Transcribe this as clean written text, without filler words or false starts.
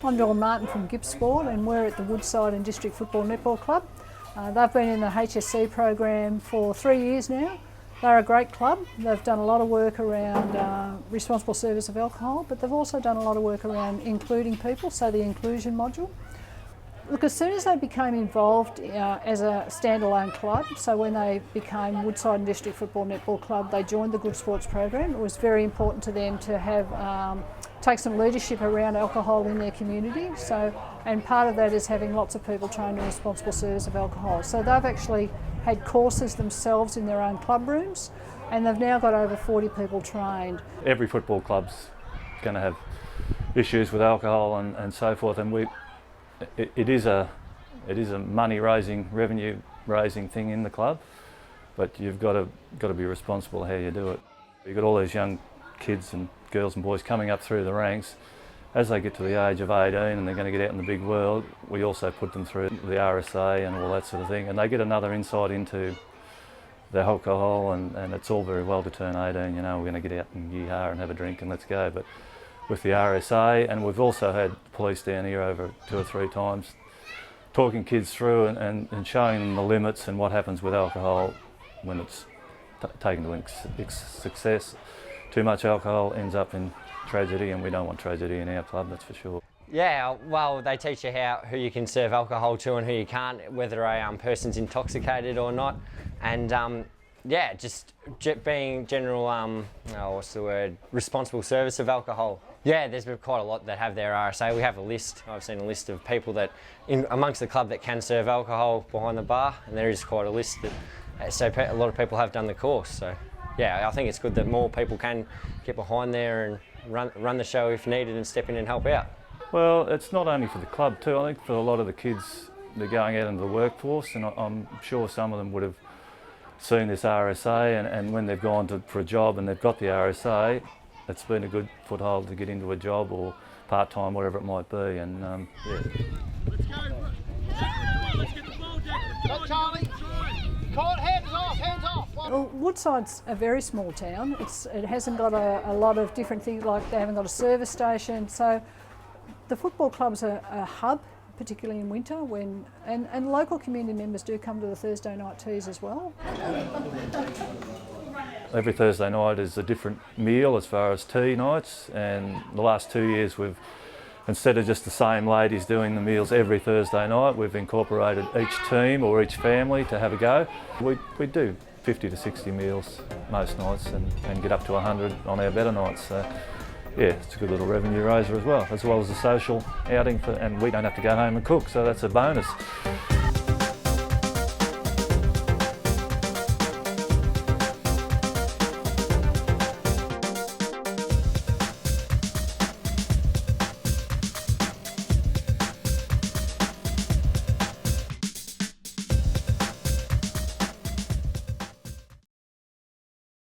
I'm Dawn Martin from Gibbs Sport, and we're at the Woodside and District Football Netball Club. They've been in the HSC program for 3 years now. They're a great club. They've done a lot of work around responsible service of alcohol, but they've also done a lot of work around including people, so the inclusion module. Look, as soon as they became involved as a standalone club, so when they became Woodside and District Football Netball Club, they joined the Good Sports program. It was very important to them to have take some leadership around alcohol in their community. And part of that is having lots of people trained in responsible service of alcohol. So they've actually had courses themselves in their own club rooms, and they've now got over 40 people trained. Every football club's going to have issues with alcohol and so forth, and it is a money raising, revenue raising thing in the club, but you've got to be responsible how you do it. You've got all these young kids and girls and boys coming up through the ranks. As they get to the age of 18 and they're going to get out in the big world, we also put them through the RSA and all that sort of thing, and they get another insight into the alcohol, and it's all very well to turn 18, you know, we're going to get out and yee-haw and have a drink and let's go. But with the RSA, and we've also had police down here over 2 or 3 times talking kids through and showing them the limits and what happens with alcohol when it's taken to success. Too much alcohol ends up in tragedy, and we don't want tragedy in our club, that's for sure. Yeah, well, they teach you who you can serve alcohol to and who you can't, whether a person's intoxicated or not, and yeah, just being general, responsible service of alcohol. Yeah, there's been quite a lot that have their RSA. We have a list. I've seen a list of people that, amongst the club, that can serve alcohol behind the bar, and there is quite a list that. So a lot of people have done the course. So yeah, I think it's good that more people can get behind there and run the show if needed and step in and help out. Well, it's not only for the club too. I think for a lot of the kids, they're going out into the workforce, and I'm sure some of them would have seen this RSA, and when they've gone for a job and they've got the RSA, it's been a good foothold to get into a job or part-time, whatever it might be. And yeah. Let's go. Let's get the ball, Jack. Charlie. Court, hands off. Well, Woodside's a very small town. It hasn't got a lot of different things, like they haven't got a service station. So the football club's a hub, particularly in winter, and local community members do come to the Thursday night teas as well. Every Thursday night is a different meal as far as tea nights, and the last 2 years instead of just the same ladies doing the meals every Thursday night, we've incorporated each team or each family to have a go. We do 50 to 60 meals most nights and get up to 100 on our better nights. So yeah, it's a good little revenue raiser as well as a social outing, and we don't have to go home and cook, so that's a bonus.